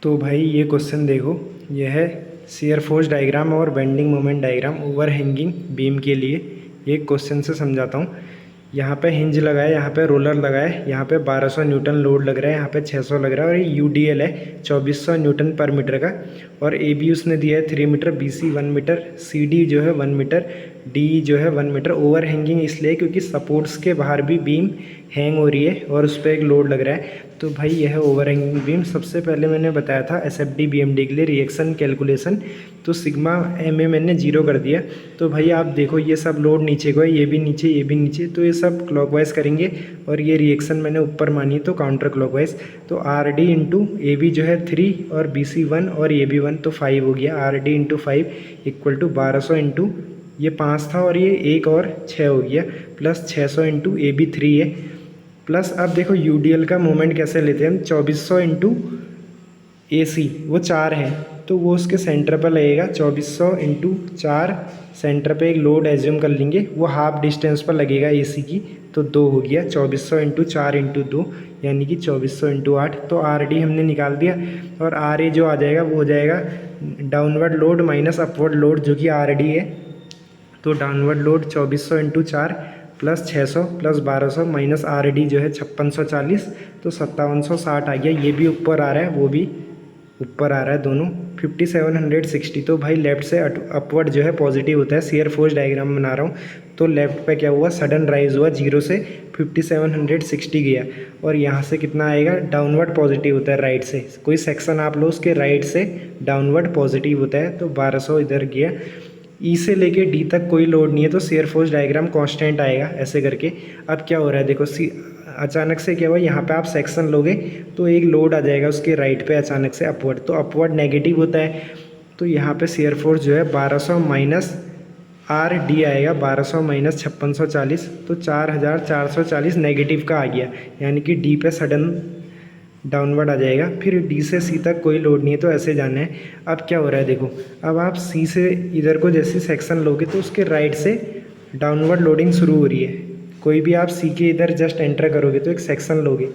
तो भाई ये क्वेश्चन देखो, ये है शियर फोर्स डायग्राम और bending moment diagram over hanging beam के लिए। ये क्वेश्चन से समझाता हूँ। यहाँ पे हिंज लगा है, यहाँ पे रोलर लगा है, यहाँ पे 1200 न्यूटन लोड लग रहा है, यहाँ पे 600 लग रहा है और ये यूडीएल है 2400 न्यूटन पर मीटर का। और ए बी उसने दिया है 3 metre, B C 1 metre, C D जो है 1 मीटर, डी जो है 1 मीटर। ओवर हैंगिंग इसलिए क्योंकि सपोर्ट्स के बाहर भी बीम हैंग हो रही है और उस पर एक लोड लग रहा है। तो भाई यह है ओवर हैंगिंग बीम। सबसे पहले मैंने बताया था एसएफडी बीएमडी के लिए रिएक्शन कैलकुलेशन, तो सिग्मा एम ए मैंने 0 कर दिया। तो भाई आप देखो ये सब लोड नीचे को है, ये भी नीचे, ये भी नीचे, तो ये सब क्लॉकवाइज करेंगे और ये रिएक्शन मैंने ऊपर मानी है तो काउंटर क्लॉकवाइज। तो R D into A B जो है 3 और बी सी 1 और ए बी 1 तो 5 हो गया। R D into 5 equal to 1200 into ये 5 था और ये 1 और 6 हो गया, प्लस 600 इंटू ए बी 3 है, प्लस अब देखो यूडीएल का मोमेंट कैसे लेते हैं हम, 2400 इंटू ए सी वो 4 है तो वो उसके सेंटर पर लगेगा। 2400 इंटू 4 सेंटर पे एक लोड एज्यूम कर लेंगे, वो हाफ डिस्टेंस पर लगेगा ए सी की, तो 2 हो गया। 2400 इंटू 4 इंटू 2 यानी कि 2400 इंटू 8। तो आर डी हमने निकाल दिया और आर ए जो आ जाएगा वो हो जाएगा downward load minus upward load जो कि आर डी है। तो downward load 2400 into 4 plus 600 plus 1200 minus R D जो है 5640, तो 5760 आ गया। ये भी ऊपर आ रहा है, वो भी ऊपर आ रहा है, दोनों 5760। तो भाई लेफ्ट से अपवर्ड जो है पॉजिटिव होता है। शियर फोर्स डायग्राम बना रहा हूँ तो लेफ्ट पे क्या हुआ, सडन राइज हुआ, 0 से 5760 गया और यहाँ से कितना आएगा, डाउनवर्ड पॉजिटिव होता है राइट से। कोई सेक्शन आप लो उसके राइट से डाउनवर्ड पॉजिटिव होता है, तो 1200 इधर गया। ई से लेके डी तक कोई लोड नहीं है तो शियर फोर्स डायग्राम कांस्टेंट आएगा ऐसे करके। अब क्या हो रहा है देखो, अचानक से क्या हुआ, यहाँ पे आप सेक्शन लोगे तो एक लोड आ जाएगा उसके राइट पे अचानक से अपवर्ड, तो अपवर्ड नेगेटिव होता है। तो यहाँ पे शियर फोर्स जो है 1200 माइनस आर डी आएगा, 1200 माइनस 5640, तो 4440 नेगेटिव का आ गया, यानी कि डी पे सडन डाउनवर्ड आ जाएगा। फिर डी से सी तक कोई लोड नहीं है तो ऐसे जाना है। अब क्या हो रहा है देखो, अब आप सी से इधर को जैसे सेक्शन लोगे तो उसके राइट से डाउनवर्ड लोडिंग शुरू हो रही है। कोई भी आप सी के इधर जस्ट एंटर करोगे तो एक सेक्शन लोगे,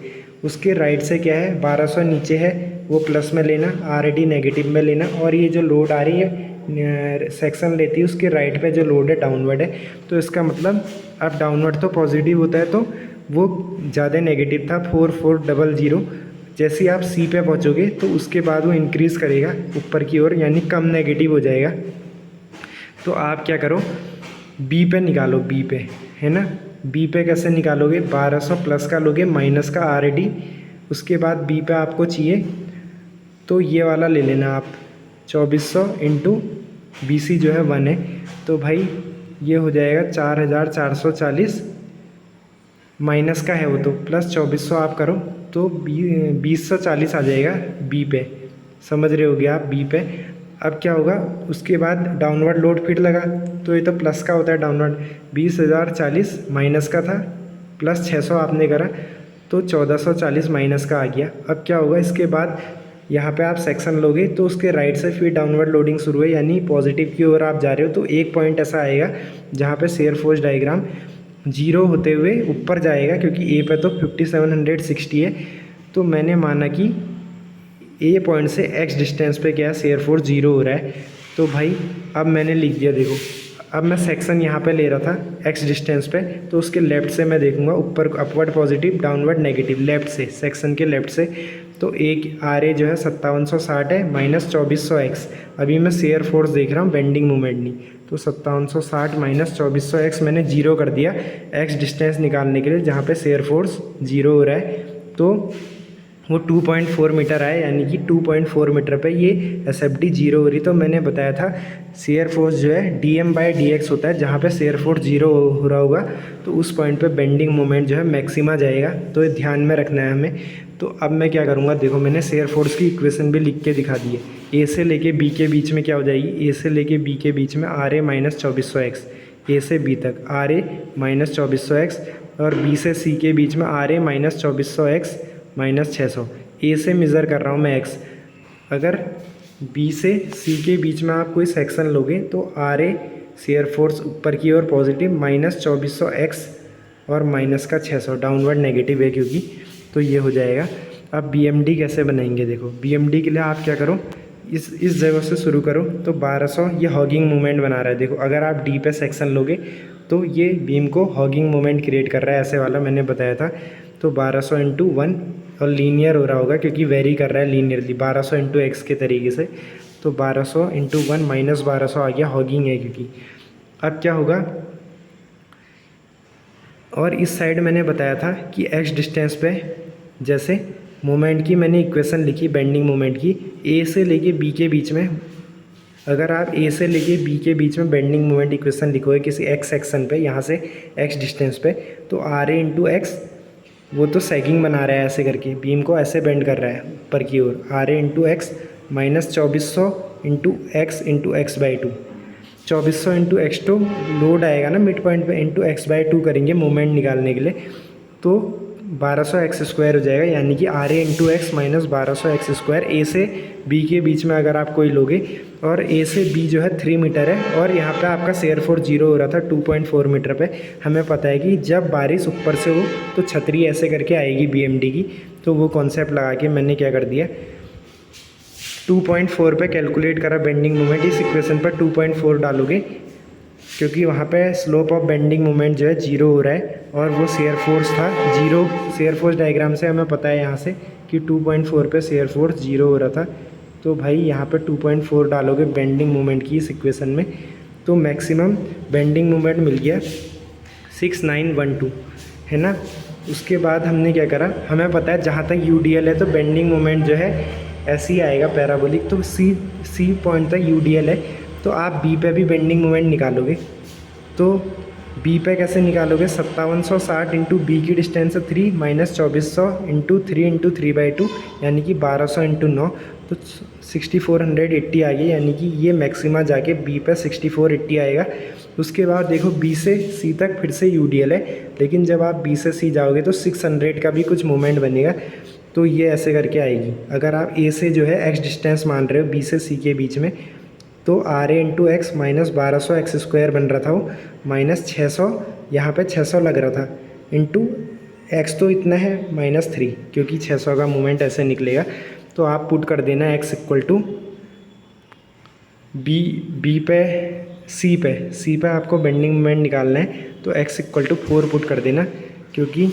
उसके राइट से क्या है, 1200 नीचे है वो प्लस में लेना, आर डी नेगेटिव में लेना, और ये जो लोड आ रही है सेक्शन लेती है उसके राइट पे जो लोड है डाउनवर्ड है। तो इसका मतलब अब डाउनवर्ड तो पॉजिटिव होता है तो वो ज़्यादा नेगेटिव था 4400। जैसे ही आप सी पे पहुँचोगे तो उसके बाद वो इंक्रीज़ करेगा ऊपर की ओर, यानी कम नेगेटिव हो जाएगा। तो आप क्या करो, बी पे निकालो, बी पे है ना। बी पे कैसे निकालोगे, 1200 प्लस का लोगे माइनस का आर डी, उसके बाद बी पे आपको चाहिए तो ये वाला ले लेना आप, 2400 इंटू बी सी जो है 1 है, तो भाई ये हो जाएगा 4440, माइनस का है वो तो, प्लस 2400 आप करो तो 2040 आ जाएगा बी पे। समझ रहे होगे आप बी पे। अब क्या होगा, उसके बाद डाउनवर्ड लोड फिर लगा तो ये तो प्लस का होता है डाउनवर्ड, 20040 माइनस का था, प्लस 600 आपने करा तो 1440 माइनस का आ गया। अब क्या होगा, इसके बाद यहाँ पे आप सेक्शन लोगे तो उसके राइट से फिर डाउनवर्ड लोडिंग शुरू है, यानी पॉजिटिव की ओर आप जा रहे हो। तो एक पॉइंट ऐसा आएगा जहाँ पे शियर फोर्स डायग्राम 0 होते हुए ऊपर जाएगा, क्योंकि ए पे तो 5760 है। तो मैंने माना कि ए पॉइंट से एक्स डिस्टेंस पे क्या है, शियर फोर्स 0 हो रहा है। तो भाई अब मैंने लिख दिया, देखो अब मैं सेक्शन यहाँ पे ले रहा था एक्स डिस्टेंस पे, तो उसके लेफ़्ट से मैं देखूँगा ऊपर upward positive downward negative, left से सेक्शन के लेफ़्ट से। तो एक आर ए जो है 5760 है माइनस 2400 एक्स। अभी मैं शियर फोर्स देख रहा हूँ, बेंडिंग मोमेंट नहीं। तो 5760 माइनस 2400 एक्स मैंने 0 कर दिया एक्स डिस्टेंस निकालने के लिए, जहाँ पे शियर फोर्स 0 हो रहा है। तो वो 2.4 मीटर आए, यानी कि 2.4 मीटर पे ये एस एफ डी 0 हो रही। तो मैंने बताया था शियर फोर्स जो है dm/dx होता है, जहाँ पे शियर फोर्स 0 हो रहा होगा तो उस पॉइंट पे बेंडिंग मोमेंट जो है मैक्सिमा जाएगा। तो ये ध्यान में रखना है हमें। तो अब मैं क्या करूँगा, देखो मैंने शियर फोर्स की इक्वेशन भी लिख के दिखा दी है। ए से लेके बी के बीच में क्या हो जाएगी, ए से लेके बी के बीच में R A minus 2400 x, A से बी तक आर ए माइनस 2400 एक्स, और बी से सी के बीच में R A minus 2400 x minus 600। A से मेज़र कर रहा हूँ मैं एक्स। अगर बी से सी के बीच में आप कोई सेक्शन लोगे तो आर ए शियर फोर्स ऊपर की ओर पॉजिटिव माइनस 2400 एक्स और माइनस का 600 डाउनवर्ड नेगेटिव है क्योंकि, तो ये हो जाएगा। अब BMD कैसे बनाएंगे, देखो BMD के लिए आप क्या करो, इस जगह से शुरू करो। तो 1200 ये हॉगिंग मोमेंट बना रहा है। देखो अगर आप डी पे सेक्शन लोगे तो ये बीम को हॉगिंग मोमेंट क्रिएट कर रहा है, ऐसे वाला मैंने बताया था। तो 1200 इंटू 1 और लीनियर हो रहा होगा क्योंकि वेरी कर रहा है लीनियरली, 1200 इंटू एक्स के तरीके से। तो 1200 इंटू 1 माइनस 1200 आ गया, हॉगिंग है क्योंकि। अब क्या होगा, और इस साइड मैंने बताया था कि एक्स डिस्टेंस पे जैसे मोमेंट की मैंने इक्वेशन लिखी, बेंडिंग मोमेंट की, ए से लेके बी के बीच में, अगर आप ए से लेके बी के बीच में बेंडिंग मोमेंट इक्वेशन लिखोगे किसी एक्स सेक्शन पे, यहाँ से एक्स डिस्टेंस पे, तो आर ए इंटू एक्स, वो तो सैगिंग बना रहा है ऐसे करके, बीम को ऐसे बेंड कर रहा है ऊपर की ओर, R A into x minus 2400 into x by 2। 2400 into x to load आएगा ना मिड पॉइंट पे, इंटू एक्स बाई 2 करेंगे मोमेंट निकालने के लिए, तो 1200 एक्स स्क्वायर हो जाएगा। यानी कि R A into x minus 1200 x square. A से बी के बीच में अगर आप कोई लोगे, और ए से बी जो है 3 मीटर है, और यहाँ पे आपका शेयर फोर्स 0 हो रहा था 2.4 मीटर पे। हमें पता है कि जब बारिश ऊपर से हो तो छतरी ऐसे करके आएगी BMD की। तो वो कॉन्सेप्ट लगा के मैंने क्या कर दिया, 2.4 पे कैलकुलेट करा बेंडिंग मोमेंट। इस इक्वेशन पर 2.4 डालोगे क्योंकि वहाँ पे स्लोप ऑफ बेंडिंग मोमेंट जो है 0 हो रहा है, और वो शेयर फोर्स था 0। शेयर फोर्स डायग्राम से हमें पता है यहाँ से कि 2.4 पे शेयर फोर्स 0 हो रहा था। तो भाई यहाँ पे 2.4 डालोगे बेंडिंग मोमेंट की इस इक्वेशन में, तो मैक्सिमम बेंडिंग मोमेंट मिल गया 6912, है ना। उसके बाद हमने क्या करा, हमें पता है जहाँ तक UDL है तो बेंडिंग मोमेंट जो है ऐसे ही आएगा पैराबोलिक। तो सी पॉइंट तक UDL है, तो आप B पे भी बेंडिंग मोमेंट निकालोगे। तो B पे कैसे निकालोगे, 5760 इंटू बी की डिस्टेंस है 3 माइनस 2400 इंटू 3 इंटू 3/2, यानी कि 1200 इंटू 9, तो 6480 आ गई। यानी कि ये मैक्सिमा जाके B पे 6480 आएगा। उसके बाद देखो B से C तक फिर से UDL है, लेकिन जब आप B से C जाओगे तो 600 का भी कुछ मोमेंट बनेगा। तो ये ऐसे करके आएगी। अगर आप A से जो है एक्स डिस्टेंस मान रहे हो B से C के बीच में, तो R A into x minus 1200 x square बन रहा था वो, माइनस 600, यहाँ पे 600 लग रहा था, इंटू एक्स तो इतना है -3, क्योंकि 600 का मोमेंट ऐसे निकलेगा। तो आप पुट कर देना एक्स इक्वल टू बी पे सी पे आपको बेंडिंग मोमेंट निकालना है, तो एक्स इक्वल टू 4 पुट कर देना, क्योंकि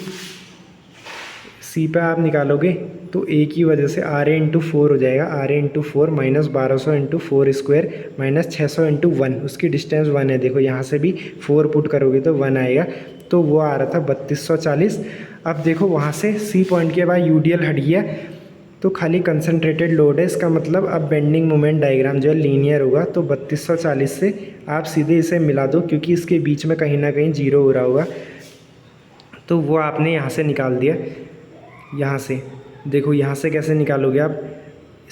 सी पे आप निकालोगे तो ए की वजह से आर ए इंटू 4 हो जाएगा, R A into 4 minus 1200 into 4 square minus 600 into 1, उसकी डिस्टेंस 1 है। देखो यहाँ से भी 4 पुट करोगे तो 1 आएगा, तो वो आ रहा था 3240। अब देखो वहाँ से सी पॉइंट के बाद UDL हट गया, तो खाली कंसनट्रेटेड लोड है। इसका मतलब अब बेंडिंग मोमेंट डायग्राम जो है लीनियर होगा। तो 3240 से आप सीधे इसे मिला दो, क्योंकि इसके बीच में कहीं ना कहीं 0 हो रहा होगा, तो वो आपने यहाँ से निकाल दिया। यहाँ से देखो, यहाँ से कैसे निकालोगे आप,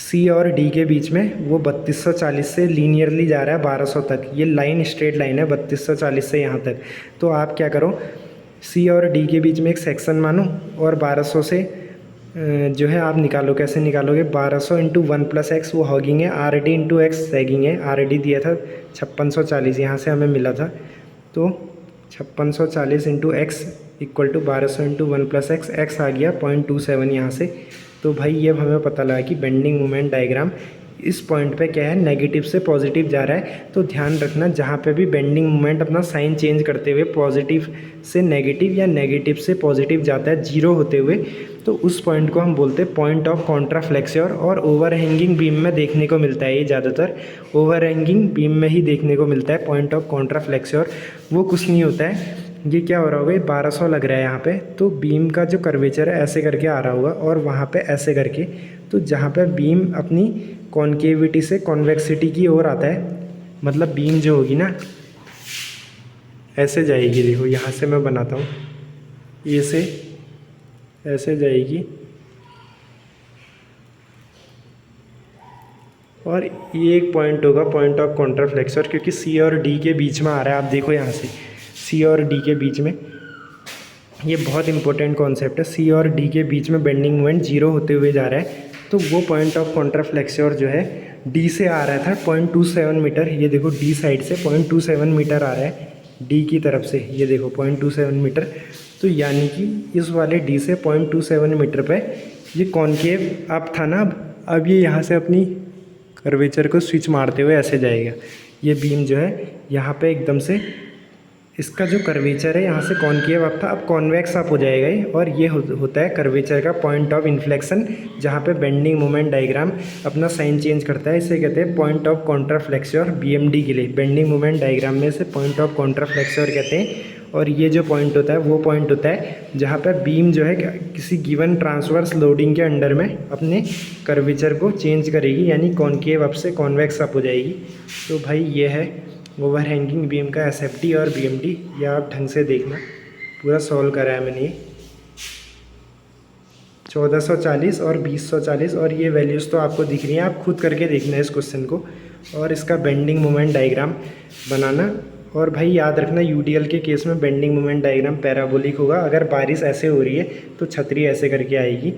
C और D के बीच में वो 3240 से लीनियरली जा रहा है 1200 तक, ये लाइन स्ट्रेट लाइन है 3240 से यहाँ तक। तो आप क्या करो, C और D के बीच में एक सेक्शन मानो, और 1200 से जो है आप निकालो। कैसे निकालोगे, 1200 इंटू 1 प्लस एक्स वो हॉगिंग है, RD इंटू एक्स सैगिंग है। RD दिया था 5640, यहाँ से हमें मिला था, तो 5640 into x equal to 1200 into 1 plus x, x आ गया 0.27 यहाँ से। तो भाई ये हमें पता लगा कि बेंडिंग मोमेंट डायग्राम इस पॉइंट पे क्या है, नेगेटिव से पॉजिटिव जा रहा है। तो ध्यान रखना, जहाँ पे भी बेंडिंग मोमेंट अपना साइन चेंज करते हुए पॉजिटिव से नेगेटिव या नेगेटिव से पॉजिटिव जाता है 0 होते हुए, तो उस पॉइंट को हम बोलते हैं पॉइंट ऑफ कॉन्ट्राफ्लेक्सर। और ओवरहैंगिंग बीम में देखने को मिलता है, ये ज़्यादातर ओवरहैंगिंग बीम में ही देखने को मिलता है पॉइंट ऑफ कॉन्ट्राफ्लेक्सर। वो कुछ नहीं होता है, ये क्या हो रहा होगा, 1200 लग रहा है यहाँ पे, तो बीम का जो कर्वेचर है ऐसे करके आ रहा होगा, और वहाँ पे ऐसे करके। तो जहाँ पे बीम अपनी कॉन्केविटी से कॉन्वेक्सिटी की ओर आता है, मतलब बीम जो होगी ना ऐसे जाएगी। देखो यहाँ से मैं बनाता हूँ, ये से ऐसे जाएगी, और ये एक पॉइंट होगा पॉइंट ऑफ कॉन्ट्राफ्लेक्सर, क्योंकि C और D के बीच में आ रहा है। आप देखो यहाँ से C और D के बीच में, ये बहुत इंपॉर्टेंट कॉन्सेप्ट है। C और D के बीच में बेंडिंग मोमेंट 0 होते हुए जा रहा है, तो वो पॉइंट ऑफ कॉन्ट्राफ्लेक्सर जो है D से आ रहा था 0.27 मीटर। ये देखो D साइड से 0.27 मीटर आ रहा है D की तरफ से, ये देखो 0.27 मीटर। तो यानी कि इस वाले D से 0.27 मीटर पे ये कॉनकेव अप था ना, अब ये यहाँ से अपनी कर्वेचर को स्विच मारते हुए ऐसे जाएगा। ये बीम जो है यहाँ पे एकदम से इसका जो कर्वेचर है यहाँ से कॉनकेव अप था, अब कॉन्वेक्स अप हो जाएगा ये, और ये होता है कर्वेचर का पॉइंट ऑफ इन्फ्लेक्शन, जहाँ पे बेंडिंग मोमेंट डायग्राम अपना साइन चेंज करता है। इसे कहते हैं पॉइंट ऑफ कॉन्ट्राफ्लेक्सर बीएमडी के लिए। बेंडिंग मोमेंट डायग्राम में से पॉइंट ऑफ कॉन्ट्राफ्लेक्सर कहते हैं। और ये जो पॉइंट होता है वो पॉइंट होता है जहाँ पर बीम जो है किसी गिवन ट्रांसवर्स लोडिंग के अंडर में अपने कर्वेचर को चेंज करेगी, यानी कॉनकेव अप से कॉन्वेक्स अप हो जाएगी। तो भाई ये है ओवर हैंगिंग बीम का एसएफटी और बीएमडी। ये आप ढंग से देखना, पूरा सॉल्व करा है मैंने ये 1440 और 2040, और ये वैल्यूज़ तो आपको दिख रही हैं, आप खुद करके देखना है इस क्वेश्चन को और इसका बेंडिंग मोमेंट डायग्राम बनाना। और भाई याद रखना यूडीएल के केस में बेंडिंग मोमेंट डायग्राम पैराबोलिक होगा। अगर बारिश ऐसे हो रही है तो छतरी ऐसे करके आएगी,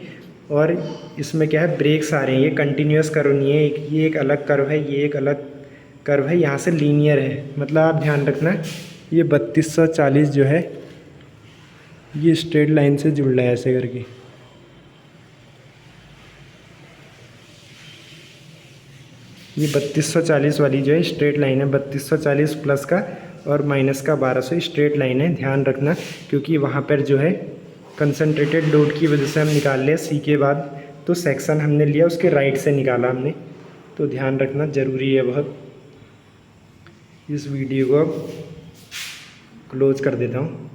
और इसमें क्या है ब्रेक्स आ रहे हैं, ये कंटिन्यूस कर्व नहीं है, ये एक अलग कर्व है, ये एक अलग कर्व है, यहाँ से लीनियर है। मतलब आप ध्यान रखना ये 3240 जो है ये स्ट्रेट लाइन से जुड़ रहा है ऐसे करके। ये 3240 वाली जो है स्ट्रेट लाइन है, 3240 प्लस का और माइनस का 1200 स्ट्रेट लाइन है। ध्यान रखना क्योंकि वहाँ पर जो है कंसनट्रेटेड लोड की वजह से हम निकाल लें सी के बाद, तो सेक्शन हमने लिया उसके राइट से निकाला हमने, तो ध्यान रखना ज़रूरी है बहुत। इस वीडियो को क्लोज कर देता हूँ।